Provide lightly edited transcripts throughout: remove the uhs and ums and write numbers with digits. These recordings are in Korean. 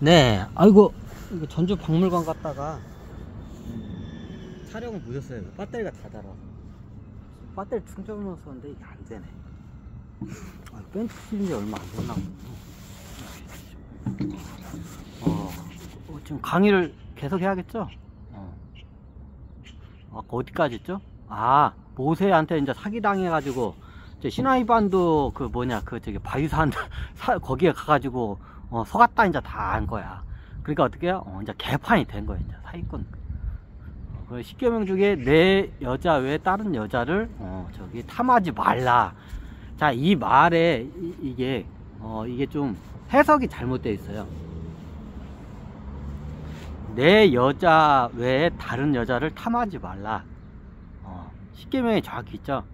네, 아이고, 이거 전주 박물관 갔다가 촬영을 보셨어요. 배터리가 다 닳아서 배터리 충전을 넣었었는데 이게 안 되네. 벤치 쓰는 지 얼마 안 됐나 보네. 지금 강의를 계속 해야겠죠? 어디까지 했죠? 모세한테 이제 사기당해가지고 시나이반도 그 뭐냐 저기 바위산 거기에 가가지고 속았다 이제 다 한 거야. 그러니까 어떻게 해요? 이제 개판이 된 거야. 이제 사기꾼. 그 10계명 중에 내 여자 외에 다른 여자를 저기 탐하지 말라. 자, 이 말에 이게 좀 해석이 잘못되어 있어요. 내 여자 외에 다른 여자를 탐하지 말라. 10계명이 정확히 있죠.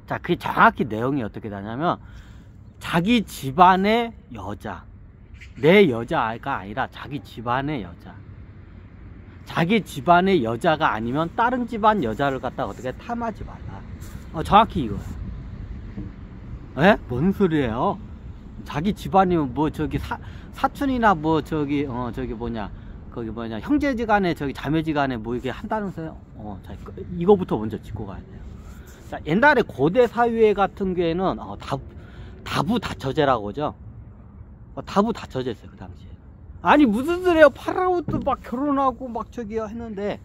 자, 그게 정확히 내용이 어떻게 되냐면 자기 집안의 여자, 내 여자가 아니라 자기 집안의 여자, 자기 집안의 여자가 아니면 다른 집안 여자를 갖다가 어떻게 탐하지 말라. 정확히 이거예요. 에? 뭔 소리예요? 자기 집안이면 뭐 저기 사촌이나 뭐 저기 뭐냐 거기 뭐냐 형제지간에 저기 자매지간에 뭐 이게 한다면서요? 자, 이거부터 먼저 짚고 가야 돼요. 자, 옛날에 고대 사회 같은 경우에는 다부다처제라고 하죠. 다부다처제였어요 그 당시에. 아니 무슨 소리예요? 파라오도 막 결혼하고 막 저기요 했는데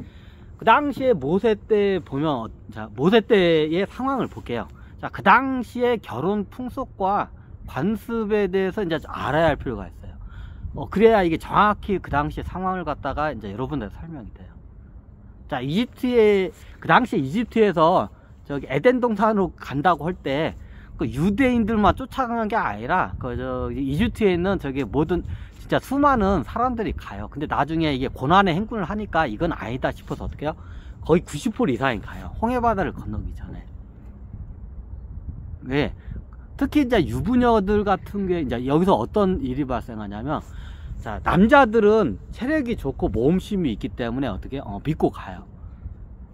그 당시에 모세 때 보면 자, 모세 때의 상황을 볼게요. 자, 그 당시에 결혼 풍속과 관습에 대해서 이제 알아야 할 필요가 있어요. 그래야 이게 정확히 그 당시의 상황을 갖다가 이제 여러분들 설명이 돼요. 자, 그 당시에 이집트에서 저기 에덴 동산으로 간다고 할 때 그 유대인들만 쫓아가는 게 아니라 이집트에 있는 저기 모든 진짜 수많은 사람들이 가요. 근데 나중에 이게 고난의 행군을 하니까 이건 아니다 싶어서 어떻게 해요? 거의 90% 이상이 가요. 홍해바다를 건너기 전에. 왜? 특히 이제 유부녀들 같은 게 이제 여기서 어떤 일이 발생하냐면, 자, 남자들은 체력이 좋고 모험심이 있기 때문에 어떻게 믿고 가요.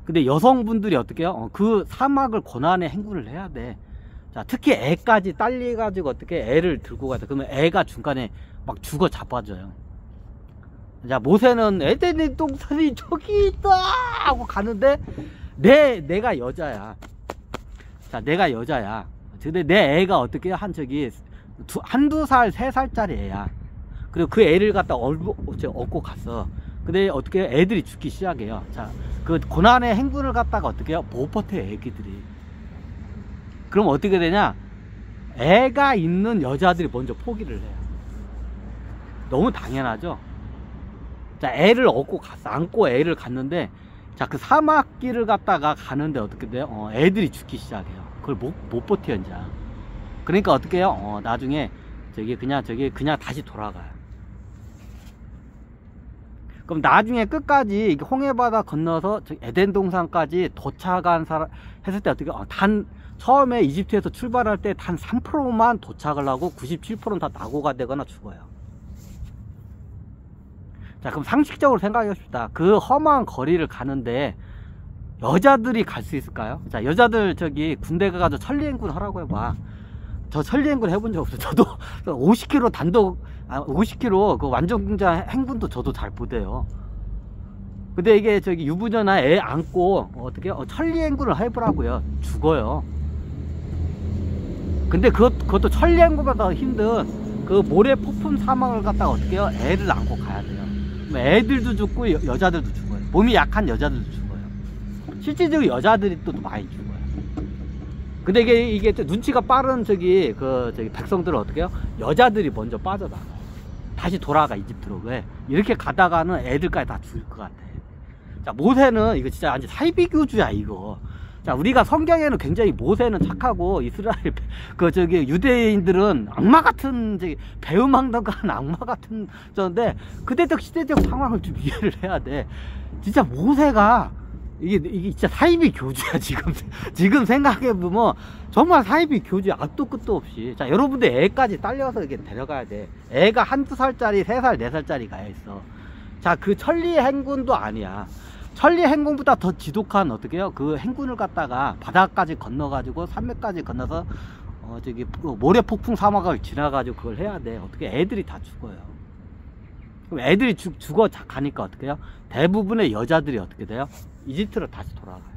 근데 여성분들이 어떻게 해요? 그 사막을 고난의 행군을 해야 돼. 자, 특히 애까지 딸려 가지고 어떻게 애를 들고 가야 돼. 그러면 애가 중간에 막 죽어 자빠져요. 자, 모세는 에덴의 동산이 저기 있다 하고 가는데 내가 여자야. 자, 내가 여자야. 근데 내 애가 어떻게 저기 한두 살, 3살짜리 애야. 그리고 그 애를 갖다 얻고 갔어. 근데 어떻게 애들이 죽기 시작해요. 자, 그 고난의 행군을 갖다가 어떻게 해요? 못 버텨, 애기들이. 그럼 어떻게 되냐? 애가 있는 여자들이 먼저 포기를 해요. 너무 당연하죠? 자, 애를 얻고 갔어. 안고 애를 갔는데, 자, 그 사막길을 갖다가 가는데 어떻게 돼요? 애들이 죽기 시작해요. 그걸 못 버텨, 이제. 그러니까 어떻게 해요? 나중에 그냥 다시 돌아가요. 그럼 나중에 끝까지 홍해바다 건너서 에덴 동산까지 도착한 사람 했을 때 어떻게 처음에 이집트에서 출발할 때 단 3%만 도착을 하고 97%는 다 낙오가 되거나 죽어요. 자, 그럼 상식적으로 생각해 봅시다. 그 험한 거리를 가는데 여자들이 갈 수 있을까요? 자, 여자들 저기 군대 가가지고 천리행군 하라고 해봐. 저 천리행군 해본 적 없어요. 저도 50km 단독 50km 그 완전공장 행군도 저도 잘 못해요. 근데 이게 저기 유부녀나 애 안고 어떻게 천리행군을 해보라고요. 죽어요. 근데 그것도 천리행군보다 더 힘든 그 모래 폭풍 사막을 갖다가 어떻게 해요? 애를 안고 가야 돼요. 애들도 죽고 여자들도 죽어요. 몸이 약한 여자들도 죽어요. 실질적으로 여자들이 또 많이 죽어요. 근데 이게 눈치가 빠른 저기 백성들은 어떻게 해요? 여자들이 먼저 빠져나가요. 다시 돌아가 이집트로. 왜? 이렇게 가다가는 애들까지 다 죽을 것 같아. 자, 모세는 이거 진짜 완전 사이비교주야 이거. 자, 우리가 성경에는 굉장히 모세는 착하고 이스라엘 유대인들은 악마 같은 배은망덕한 악마 같은 저인데 그때적 시대적 상황을 좀 이해를 해야 돼. 진짜 모세가 이게 진짜 사이비 교주야 지금 생각해 보면 정말 사이비 교주야. 앞도 끝도 없이. 자, 여러분들 애까지 딸려서 이렇게 데려가야 돼. 애가 한두 살짜리 3살 4살짜리 가야 있어. 자, 그 천리 행군도 아니야. 천리 행군보다 더 지독한 어떻게 해요? 그 행군을 갖다가 바다까지 건너가지고 산맥까지 건너서 모래 폭풍 사막을 지나가지고 그걸 해야 돼. 어떻게 애들이 다 죽어요. 그럼 애들이 죽어 가니까 어떻게 해요? 대부분의 여자들이 어떻게 돼요? 이집트로 다시 돌아가요.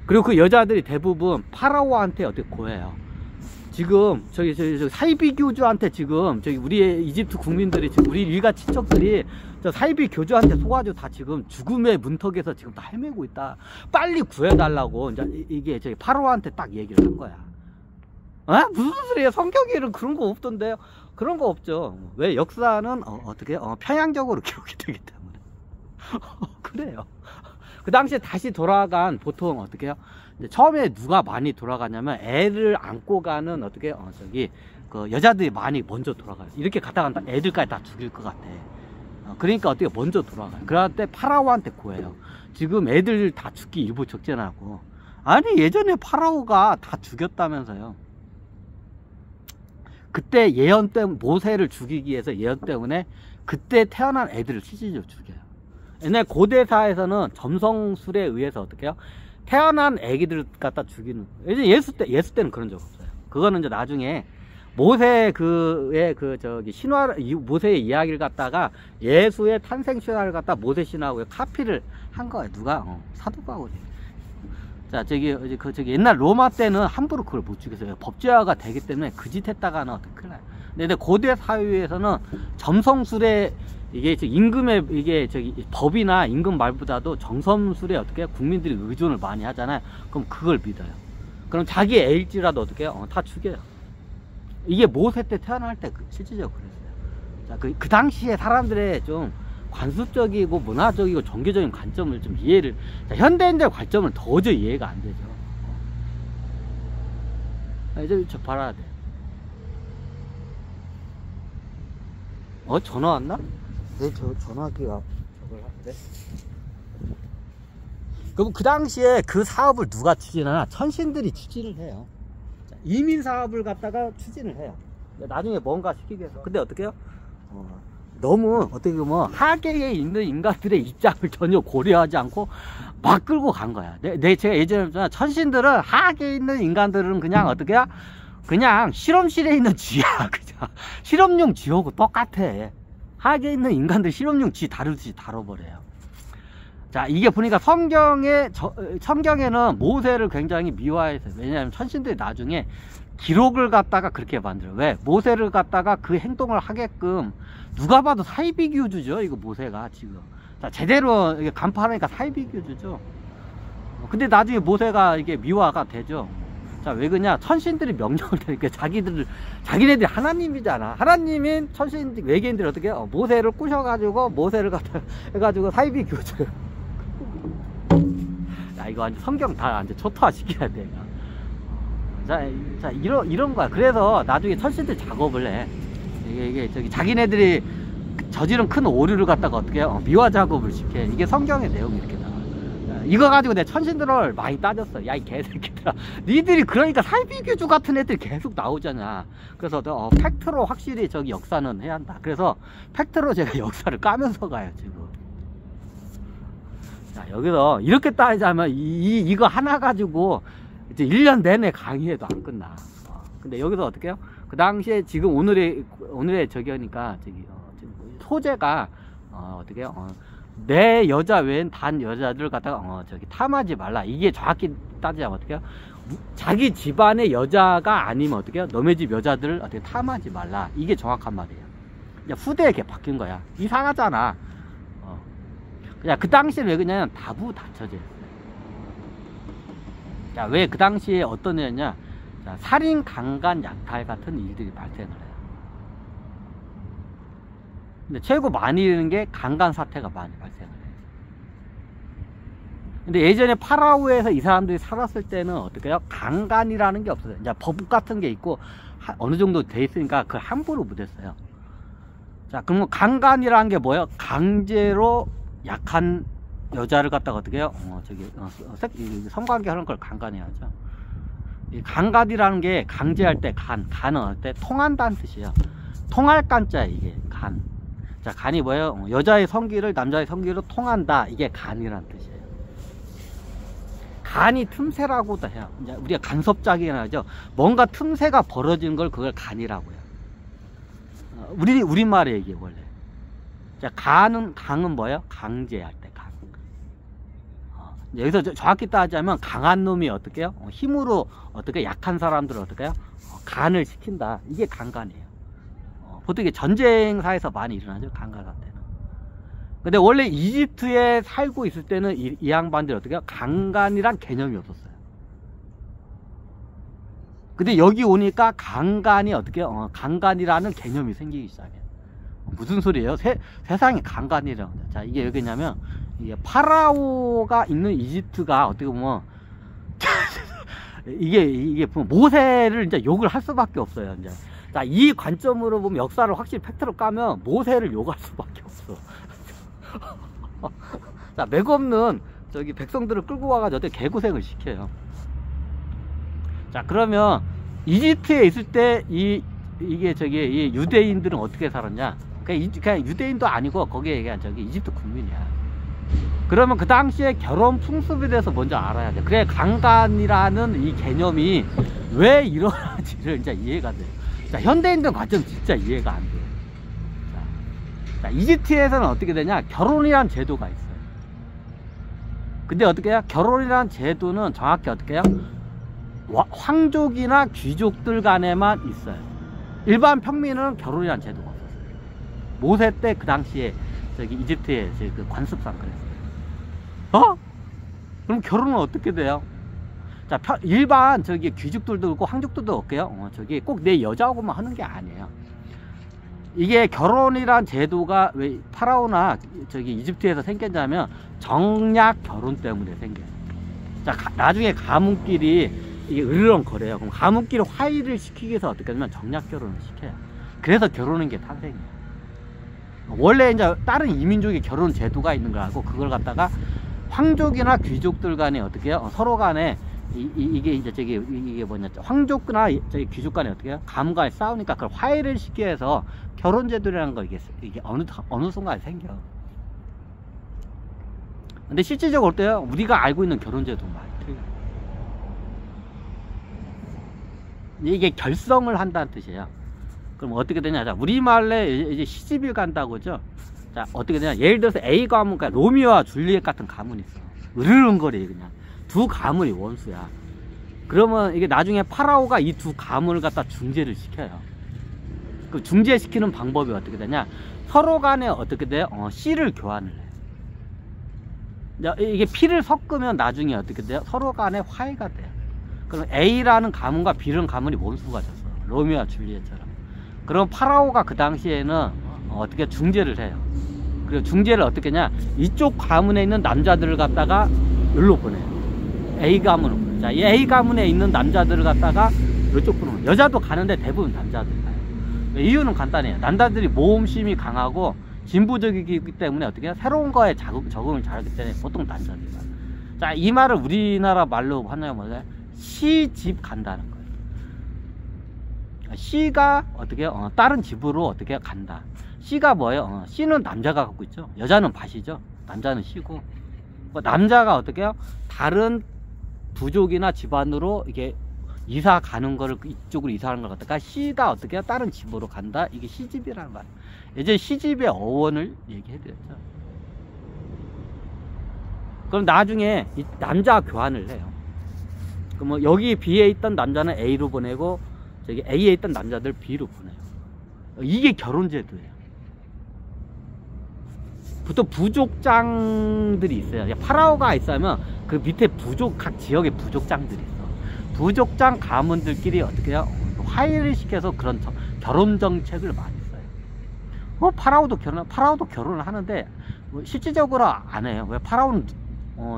그리고 그 여자들이 대부분 파라오한테 어떻게 고해요. 지금 저기 사이비 교주한테 지금 저기 우리 이집트 국민들이 지금 우리 일가 친척들이 저 사이비 교주한테 속아가지고 다 지금 죽음의 문턱에서 지금 다 헤매고 있다. 빨리 구해달라고 이제 이게 저기 파라오한테 딱 얘기를 한 거야. 무슨 소리예요? 성경에는 그런 거 없던데요. 그런 거 없죠. 왜? 역사는 어떻게 편향적으로 기록이 되기 때문에. 그래요. 그 당시에 다시 돌아간 보통 어떻게 해요? 처음에 누가 많이 돌아가냐면 애를 안고 가는 어떻게 저기 그 여자들이 많이 먼저 돌아가요. 이렇게 가다가 애들까지 다 죽일 것 같아. 그러니까 어떻게 먼저 돌아가요. 그럴 때 파라오한테 고해요. 지금 애들 다 죽기 일보 직전하고. 아니 예전에 파라오가 다 죽였다면서요. 그때 예언 때문에 모세를 죽이기 위해서 예언 때문에 그때 태어난 애들을 실질적으로 죽여요. 옛날 고대사에서는 점성술에 의해서 어떻게 해요? 태어난 애기들 갖다 죽이는. 예수 때는 그런 적 없어요. 그거는 이제 나중에 모세 저기 신화, 모세의 이야기를 갖다가 예수의 탄생 신화를 갖다 모세 신화하고 카피를 한 거예요. 누가? 사도바울이. 자, 저기 옛날 로마 때는 함부로 그걸 못 죽였어요. 법제화가 되기 때문에 그 짓 했다가는 어떻게 큰일 나요. 근데 고대 사회에서는 점성술에 이게 임금의 이게 법이나 임금 말보다도 정성술에 어떻게 국민들이 의존을 많이 하잖아요. 그럼 그걸 믿어요. 그럼 자기 애일지라도 어떻게 해요? 다 죽여요. 이게 모세 때 태어날 때 실질적으로 그랬어요. 자, 그 당시에 사람들의 좀 관습적이고 문화적이고 종교적인 관점을 좀 이해를, 자, 현대인들 관점은 도저히 이해가 안 되죠. 이제 저 봐야 돼. 전화 왔나? 네, 전화기가 저걸 하는데. 그럼 그 당시에 그 사업을 누가 추진하나? 천신들이 추진을 해요. 자, 이민 사업을 갖다가 추진을 해요. 나중에 뭔가 시키기 위해서. 근데 어떻게 해요? 너무 어떻게 보면 하계에 있는 인간들의 입장을 전혀 고려하지 않고 막 끌고 간 거야. 제가 예전에 천신들은 하계에 있는 인간들은 그냥 어떻게 해요? 그냥 실험실에 있는 쥐야. 그냥 실험용 쥐하고 똑같아. 하계에 있는 인간들 실험용 쥐 다루듯이 다뤄버려요. 자, 이게 보니까 성경에는 모세를 굉장히 미화해서, 왜냐하면 천신들이 나중에 기록을 갖다가 그렇게 만들어요. 왜? 모세를 갖다가 그 행동을 하게끔, 누가 봐도 사이비교주죠, 이거 모세가 지금. 자, 제대로 이게 간파하니까 사이비교주죠. 근데 나중에 모세가 이게 미화가 되죠. 자, 왜 그러냐? 천신들이 명령을 내니까 자기네들이 하나님이잖아. 하나님인 천신 외계인들이 어떻게 해요? 모세를 꾸셔가지고 모세를 갖다 해가지고 사이비교주. 야, 이거 완전 성경 다 완전 초토화 시켜야 돼. 자, 이런 거야. 그래서 나중에 천신들 작업을 해. 이게 자기네들이 저지른 큰 오류를 갖다가 어떻게 해요? 미화 작업을 시켜. 이게 성경의 내용이 이렇게 나와. 이거 가지고 내 천신들을 많이 따졌어. 야, 이 개새끼들아. 니들이 그러니까 사이비교주 같은 애들이 계속 나오잖아. 그래서 팩트로 확실히 저기 역사는 해야 한다. 그래서 팩트로 제가 역사를 까면서 가요, 지금. 자, 여기서 이렇게 따지자면 이거 하나 가지고 이제 1년 내내 강의해도 안 끝나. 근데 여기서 어떻게 해요? 그 당시에 지금 오늘의 저기니까 소재가 어떻게 해요? 내 여자 외엔 단 여자들 갖다가 탐하지 말라. 이게 정확히 따지자면 어떻게 해요? 자기 집안의 여자가 아니면 어떻게 해요? 너네 집 여자들을 어떻게 탐하지 말라. 이게 정확한 말이에요. 그냥 후대에 이렇게 바뀐 거야. 이상하잖아. 그냥 그 당시에 왜 그러냐면 다부다처제. 자, 왜 그 당시에 어떤 애였냐? 자, 살인, 강간, 약탈 같은 일들이 발생을 해요. 근데 최고 많이 일어나는 게 강간 사태가 많이 발생을 해요. 근데 예전에 파라오에서 이 사람들이 살았을 때는 어떻게 해요? 강간이라는 게 없어요. 이제 법 같은 게 있고 어느 정도 돼 있으니까 그걸 함부로 못했어요. 자, 그럼 강간이라는 게 뭐예요? 강제로 약한 여자를 갖다가 어떻게 해요? 성관계 하는 걸 강간해야죠. 이 강간이라는 게 강제할 때 간은 어때? 통한다는 뜻이에요. 통할 간자 이게 간. 자, 간이 뭐예요? 여자의 성기를 남자의 성기로 통한다. 이게 간이라는 뜻이에요. 간이 틈새라고도 해요. 이제 우리가 간섭작이라 하죠. 뭔가 틈새가 벌어지는 걸 그걸 간이라고 해요. 우리말에 이게 원래. 자, 강은 뭐예요? 강제할 때 강. 여기서 정확히 따지자면 강한 놈이 어떻게 해요? 힘으로 어떻게 약한 사람들을 어떻게 해요? 간을 시킨다. 이게 강간이에요. 보통 이게 전쟁사에서 많이 일어나죠. 강간 사태는. 근데 원래 이집트에 살고 있을 때는 이 양반들이 어떻게 해요? 강간이란 개념이 없었어요. 근데 여기 오니까 강간이 어떻게 해요? 강간이라는 개념이 생기기 시작해요. 무슨 소리예요? 세상에 강간이라고. 자, 이게 여기냐면 이게 파라오가 있는 이집트가 어떻게 보면 이게 모세를 이제 욕을 할 수밖에 없어요. 이제 자, 이 관점으로 보면 역사를 확실히 팩트로 까면 모세를 욕할 수밖에 없어. 자, 맥없는 저기 백성들을 끌고 와가지고 어떻게 개고생을 시켜요. 자, 그러면 이집트에 있을 때 이게 저기 이 유대인들은 어떻게 살았냐? 그냥 유대인도 아니고 거기에 그냥 저기 이집트 국민이야. 그러면 그 당시에 결혼 풍습에 대해서 먼저 알아야 돼. 그래, 강간이라는 이 개념이 왜 일어나는지를 이제 이해가 돼요. 자, 현대인들 관점 진짜 이해가 안 돼요. 자, 이집트에서는 어떻게 되냐? 결혼이란 제도가 있어요. 근데 어떻게 해요? 결혼이란 제도는 정확히 어떻게 해요? 황족이나 귀족들 간에만 있어요. 일반 평민은 결혼이란 제도가 없었어요. 모세 때 그 당시에 저기 이집트의 그 관습상 그랬어요. 그럼 결혼은 어떻게 돼요? 자, 일반 저기 귀족들도 있고 황족들도 없게요. 저기 꼭 내 여자하고만 하는 게 아니에요. 이게 결혼이란 제도가 왜 파라오나 저기 이집트에서 생겼냐면 정략 결혼 때문에 생겨요. 자, 나중에 가문끼리 이게 으르렁거려요. 그럼 가문끼리 화해를 시키기 위해서 어떻게 하냐면 정략 결혼을 시켜요. 그래서 결혼인 게 탄생이에요. 원래 이제 다른 이민족의 결혼 제도가 있는 거라고 그걸 갖다가 황족이나 귀족들 간에 어떻게 해요? 서로 간에 이게 이제 저기 이게 뭐냐, 황족이나 저기 귀족 간에 어떻게 해요? 가문간에 싸우니까 그걸 화해를 시키기 위해서 결혼 제도라는 거 이게 어느 순간에 생겨. 근데 실질적으로 어때요? 우리가 알고 있는 결혼 제도 많이 틀려요. 이게 결성을 한다는 뜻이에요. 그럼 어떻게 되냐? 자, 우리말에 이제 시집을 간다고죠. 자, 어떻게 되냐? 예를 들어서 A 가문, 그러니까 로미오와 줄리엣 같은 가문이 있어. 으르렁거려 그냥. 두 가문이 원수야. 그러면 이게 나중에 파라오가 이 두 가문을 갖다 중재를 시켜요. 그 중재시키는 방법이 어떻게 되냐? 서로 간에 어떻게 돼요? 씨를 교환을 해요. 이게 피를 섞으면 나중에 어떻게 돼요? 서로 간에 화해가 돼요. 그럼 A라는 가문과 B라는 가문이 원수가 됐어. 로미오와 줄리엣처럼. 그럼 파라오가 그 당시에는 어떻게 중재를 해요. 그리고 중재를 어떻게 하냐? 이쪽 가문에 있는 남자들을 갖다가 여기로 보내요. A 가문으로 보내요. 자, 이 A 가문에 있는 남자들을 갖다가 이쪽 보내요. 여자도 가는데 대부분 남자들 가요. 이유는 간단해요. 남자들이 모험심이 강하고 진보적이기 때문에 어떻게 해요? 새로운 거에 적응을 잘하기 때문에 보통 남자들 가요. 자, 이 말을 우리나라 말로 하냐면 뭐냐? 시집 간다는 거예요. C가 어떻게 해요? 다른 집으로 어떻게 간다. C가 뭐예요? C는 남자가 갖고 있죠. 여자는 밭이죠. 남자는 C고. 남자가 어떻게 해요? 다른 부족이나 집안으로 이게 이사 가는 거를 이쪽으로 이사하는 걸 갖다가 C가 어떻게 해요? 다른 집으로 간다. 이게 시집이라는 말. 이제 시집의 어원을 얘기해 드렸죠. 그럼 나중에 이 남자 교환을 해요. 그럼 뭐 여기 B에 있던 남자는 A로 보내고 저기 A에 있던 남자들 B로 보내요. 이게 결혼제도예요. 보통 부족장들이 있어요. 파라오가 있으면 그 밑에 각 지역에 부족장들이 있어. 부족장 가문들끼리 어떻게 해요? 화해를 시켜서 그런 결혼 정책을 많이 써요. 파라오도 결혼을 하는데 실질적으로 안 해요. 왜? 파라오는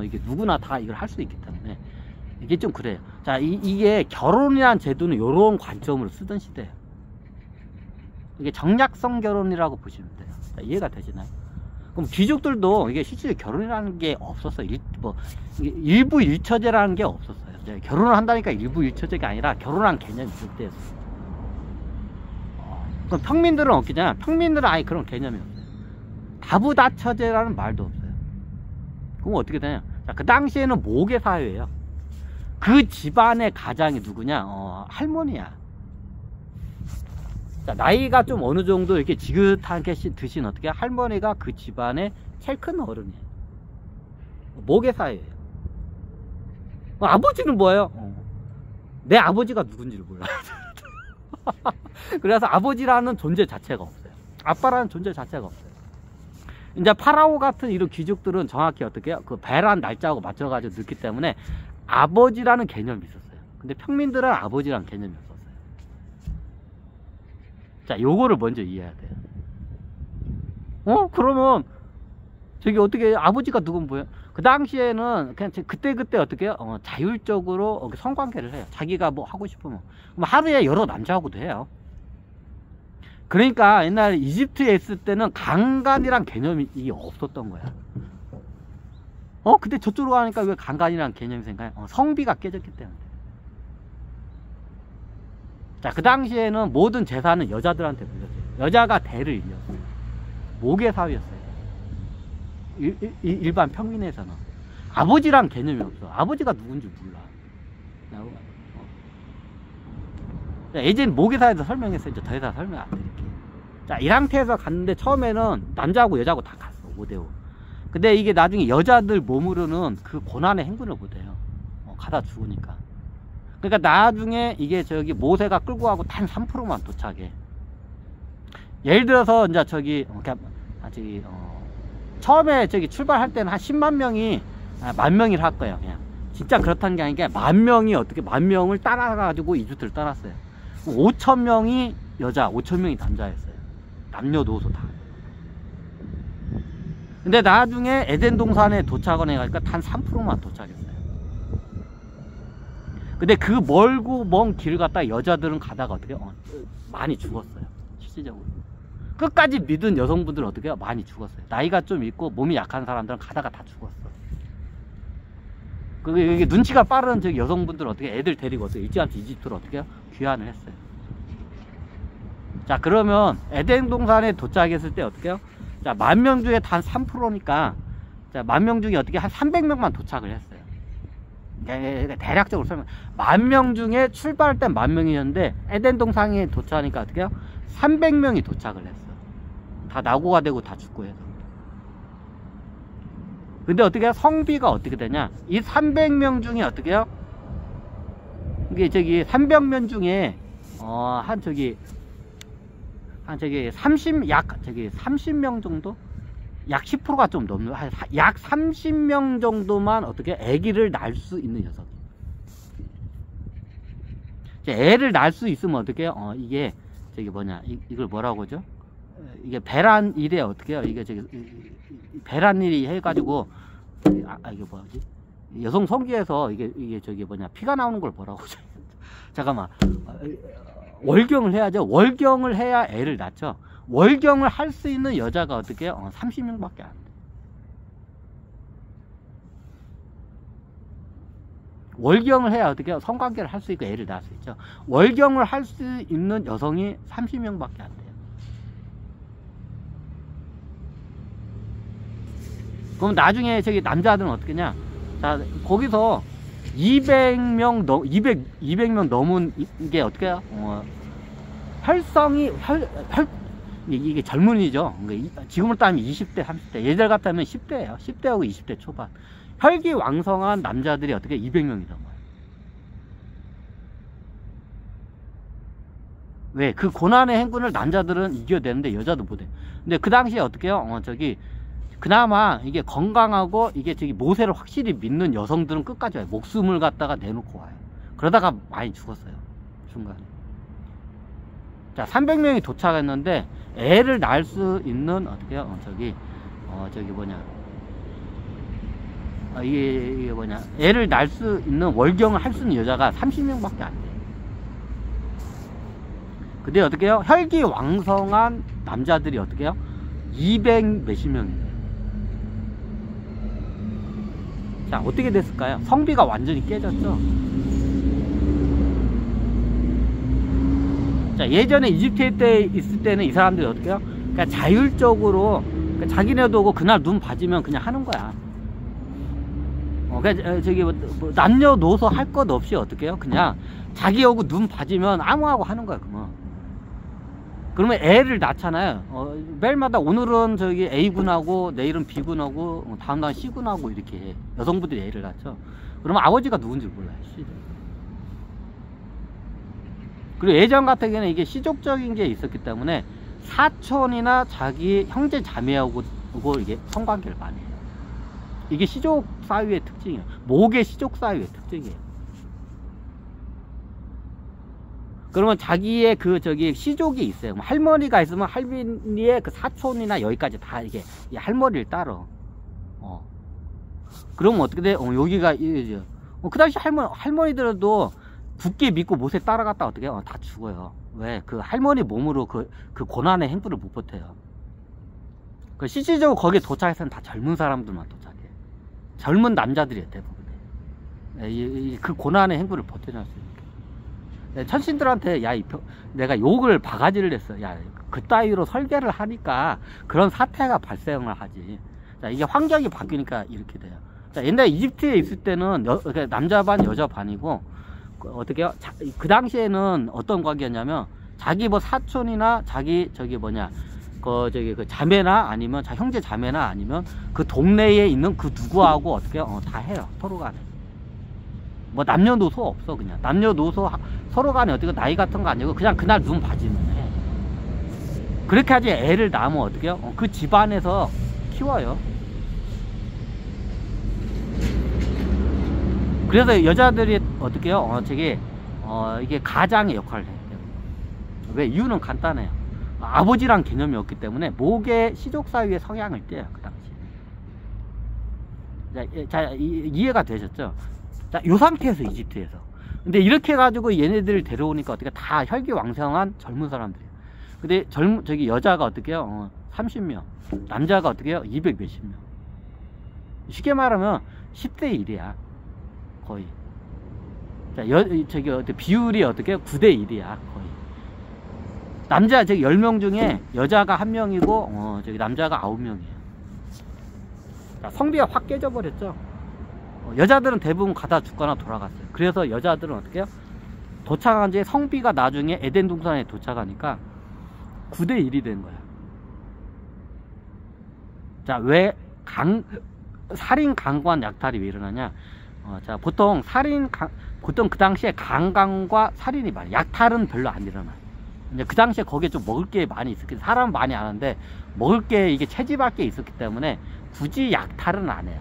이게 누구나 다 이걸 할 수 있기 때문에. 이게 좀 그래요. 자, 이게 결혼이라는 제도는 이런 관점으로 쓰던 시대예요. 이게 정략성 결혼이라고 보시면 돼요. 자, 이해가 되시나요? 그럼 귀족들도 이게 실제로 결혼이라는 게 없었어요. 일부 일처제라는 게 없었어요. 이제 결혼을 한다니까 일부 일처제가 아니라 결혼한 개념이 그때였어요. 그럼 평민들은 없겠잖아요. 평민들은 아예 그런 개념이 없어요. 다부다처제라는 말도 없어요. 그럼 어떻게 되냐? 자, 그 당시에는 모계 사회예요. 그 집안의 가장이 누구냐? 할머니야. 자, 나이가 좀 어느 정도 이렇게 지긋하게 드신 어떻게 할머니가 그 집안의 제일 큰 어른이에요. 모계사예요. 아버지는 뭐예요? 내 아버지가 누군지를 몰라요. 그래서 아버지라는 존재 자체가 없어요. 아빠라는 존재 자체가 없어요. 이제 파라오 같은 이런 귀족들은 정확히 어떻게 해요? 그 배란 날짜하고 맞춰가지고 넣기 때문에 아버지라는 개념이 있었어요. 근데 평민들은 아버지라는 개념이 없었어요. 자, 요거를 먼저 이해해야 돼요. 그러면 저기 어떻게 아버지가 누군 뭐예요? 그 당시에는 그냥 그때 어떻게 해요? 자율적으로 성관계를 해요. 자기가 뭐 하고 싶으면. 그럼 하루에 여러 남자하고도 해요. 그러니까 옛날 이집트에 있을 때는 강간이란 개념이 이게 없었던 거야. 근데 저쪽으로 가니까 왜 강간이란 개념이 생겨요? 성비가 깨졌기 때문에. 자, 그 당시에는 모든 재산은 여자들한테 물렸어요. 여자가 대를 이었어요. 모계사회였어요. 일반 평민에서는 아버지란 개념이 없어. 아버지가 누군지 몰라. 예전 모계사에서 설명했어요. 이제 더 이상 설명 안 드릴게요. 자, 이 상태에서 갔는데 처음에는 남자하고 여자하고 다 갔어. 5대5. 근데 이게 나중에 여자들 몸으로는 그 고난의 행군을 못해요. 가다 죽으니까. 그러니까 나중에 이게 저기 모세가 끌고 가고 단 3%만 도착해. 예를 들어서 이제 저기 처음에 저기 출발할 때는 한 10만 명이 10,000명을 할 거예요. 그냥 진짜 그렇다는 게 아니라 10,000명이 어떻게 10,000명을 따라가지고 이집트를 따랐어요. 5,000명이 여자, 5,000명이 남자였어요. 남녀노소 다. 근데 나중에 에덴 동산에 도착을 해가니까 단 3%만 도착했어요. 근데 그 멀고 먼 길을 갔다 여자들은 가다가 어떻게 많이 죽었어요. 실질적으로. 끝까지 믿은 여성분들은 어떻게 해요? 많이 죽었어요. 나이가 좀 있고 몸이 약한 사람들은 가다가 다 죽었어. 이게 눈치가 빠른 저기 여성분들은 어떻게 애들 데리고 어떻게 일찌감치 이집트로 어떻게 해요? 귀환을 했어요. 자, 그러면 에덴 동산에 도착했을 때 어떻게 해요? 자, 10,000명 중에 단 3%니까 자, 10,000명 중에 어떻게 한 300명만 도착을 했어요. 대략적으로 설명. 10,000명 중에 출발할 때 10,000명이었는데 에덴 동산에 도착하니까 어떻게 해요? 300명이 도착을 했어. 다 낙오가 되고 다 죽고 해서. 근데 어떻게 해요? 성비가 어떻게 되냐? 이 300명 중에 어떻게 해요? 이게 저기 300명 중에 한 30명 정도? 약 10%가 좀 넘는, 약 30명 정도만 어떻게 아기를 낳을 수 있는 녀석. 애를 낳을 수 있으면 어떻게 해요? 이게 저기 뭐냐, 이걸 뭐라고 하죠? 이게 배란일에 어떻게 해요? 이게 저기 배란일이 해가지고 이게 뭐지? 여성 성기에서 이게 저기 뭐냐, 피가 나오는 걸 뭐라고 하죠? 잠깐만, 월경을 해야죠. 월경을 해야 애를 낳죠. 월경을 할 수 있는 여자가 어떻게 해요? 30명밖에 안 돼. 월경을 해야 어떻게 해요? 성관계를 할 수 있고 애를 낳을 수 있죠. 월경을 할 수 있는 여성이 30명밖에 안 돼요. 그럼 나중에 저기 남자들은 어떻게 냐? 자, 거기서 200명 넘은 게 어떻게 해요? 이게 젊은이죠. 지금으로 따지면 20대, 30대. 예전 같다면 10대예요. 10대하고 20대 초반. 혈기왕성한 남자들이 어떻게 200명이 넘어요. 왜? 그 고난의 행군을 남자들은 이겨내는데 여자도 못해. 근데 그 당시에 어떻게 해요? 그나마 이게 건강하고 이게 저기 모세를 확실히 믿는 여성들은 끝까지 와요. 목숨을 갖다가 내놓고 와요. 그러다가 많이 죽었어요. 중간에. 자, 300명이 도착했는데 애를 낳을 수 있는 어떻게 해요? 이게 뭐냐, 애를 낳을 수 있는 월경을 할 수 있는 여자가 30명밖에 안 돼요. 근데 어떻게 해요? 혈기왕성한 남자들이 어떻게 해요? 200 몇십 명이에요. 자, 어떻게 됐을까요? 성비가 완전히 깨졌죠. 자, 예전에 이집트 때 있을 때는 이 사람들이 어떻게 해요? 그러니까 자율적으로, 그러니까 자기네도 그날 눈 봐지면 그냥 하는 거야. 그러니까 저기 뭐 남녀노소 할 것 없이 어떻게 해요? 그냥 자기하고 눈 봐지면 아무하고 하는 거야, 그만. 그러면 애를 낳잖아요. 매일마다 오늘은 저기 A군하고 내일은 B군하고 다음날 C군하고 이렇게 여성분들이 애를 낳죠. 그러면 아버지가 누군지 몰라요. 그리고 예전 같은 경우는 이게 시족적인 게 있었기 때문에 사촌이나 자기 형제 자매하고 이게 성관계를 많이 해요. 이게 시족 사유의 특징이에요. 목의 시족 사유의 특징이에요. 그러면 자기의 시족이 있어요. 할머니가 있으면 할머니의 그 사촌이나 여기까지 다 이게 이 할머니를 따라. 그러면 어떻게 돼? 여기가 그 당시 할머니들도 굳게 믿고 못에 따라갔다 어떻게 해요? 다 죽어요. 왜? 그 할머니 몸으로 그 고난의 행보를 못 버텨요. 실질적으로 거기에 도착해서는 다 젊은 사람들만 도착해. 젊은 남자들이에요, 대부분. 그 고난의 행보를 버텨낼 수 있는. 천신들한테 내가 욕을 바가지를 냈어. 그따위로 설계를 하니까 그런 사태가 발생을 하지. 자, 이게 환경이 바뀌니까 이렇게 돼요. 자, 옛날 이집트에 있을 때는 남자 반 여자 반이고 어떻게요? 그 당시에는 어떤 관계였냐면 자기 뭐 사촌이나 자기 그 자매나 아니면 형제 자매나 아니면 그 동네에 있는 그 누구하고 어떻게 다 해요. 서로 간에. 뭐 남녀노소 없어. 그냥 남녀노소 서로 간에 어떻게 나이 같은 거 아니고 그냥 그날 눈 봐지면 해. 그렇게 하지 애를 낳으면 어떻게 해요? 그 집안에서 키워요. 그래서 여자들이 어떻게 해요? 이게 가장의 역할을 해요. 왜? 이유는 간단해요. 아버지란 개념이 없기 때문에 목의 시족 사유의 성향을 떼요. 그 당시에. 자, 이해가 되셨죠? 자, 요 상태에서 이집트에서. 근데 이렇게 해가지고 얘네들을 데려오니까 어떻게 다 혈기왕성한 젊은 사람들이에요. 근데 여자가 어떻게 해요? 30명. 남자가 어떻게 해요? 200 몇십 명. 쉽게 말하면 10대 1이야. 거의. 자, 비율이 어떻게 해요? 9대 1이야. 거의. 남자 10명 중에 여자가 1명이고 남자가 9명이에요. 자, 성비가 확 깨져버렸죠. 여자들은 대부분 가다 죽거나 돌아갔어요. 그래서 여자들은 어떻게 해요? 도착한 지 성비가 나중에 에덴 동산에 도착하니까 9대 1이 된 거야. 자, 왜 살인 강간 약탈이 왜 일어나냐? 자, 보통 그 당시에 강간과 살인이 많아요. 약탈은 별로 안 일어나요. 이제 그 당시에 거기에 좀 먹을 게 많이 있었기 때문에 사람 많이 아는데 먹을 게 이게 채집할 게 있었기 때문에 굳이 약탈은 안 해요.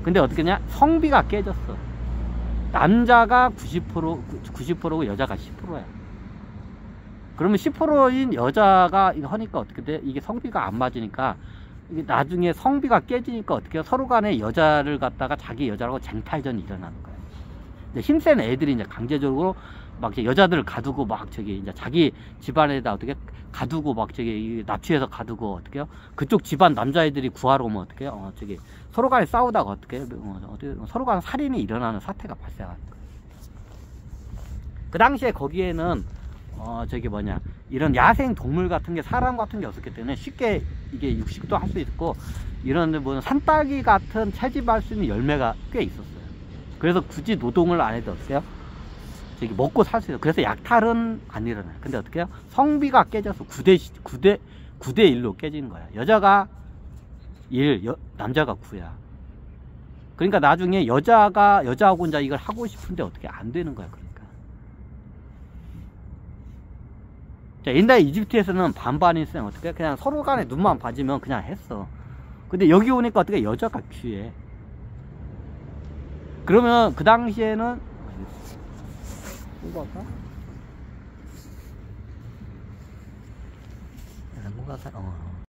근데 어떻게 냐? 성비가 깨졌어. 남자가 90%고 여자가 10%야. 그러면 10%인 여자가 이거 하니까 어떻게 돼? 이게 성비가 안 맞으니까 이게 나중에 성비가 깨지니까 어떻게 해요? 서로 간에 여자를 갖다가 자기 여자라고 쟁탈전이 일어나는 거예요. 이제 힘센 애들이 이제 강제적으로 막 이제 여자들을 가두고 막 이제 자기 집안에다 어떻게 가두고 막 납치해서 가두고 어떻게 해요? 그쪽 집안 남자애들이 구하러 오면 어떻게 해요? 서로 간에 싸우다가 어떻게 해요? 서로 간에 살인이 일어나는 사태가 발생하는 거예요. 그 당시에 거기에는 이런 야생 동물 같은 게 사람 같은 게 없었기 때문에 쉽게 이게 육식도 할 수 있고 이런 뭐 산딸기 같은 채집할 수 있는 열매가 꽤 있었어요. 그래서 굳이 노동을 안 해도 어때요? 먹고 살 수 있어요. 그래서 약탈은 안 일어나요. 근데 어떻게 해요? 성비가 깨져서 9대 1로 깨지는 거야. 여자가 1, 남자가 9야. 그러니까 나중에 여자하고 이제 이걸 하고 싶은데 어떻게 안 되는 거야. 그러니까. 자, 옛날 이집트에서는 반반일생 어떻게 그냥 서로 간에 눈만 봐주면 그냥 했어. 근데 여기 오니까 어떻게 여자가 귀해. 그러면 그 당시에는 뭐가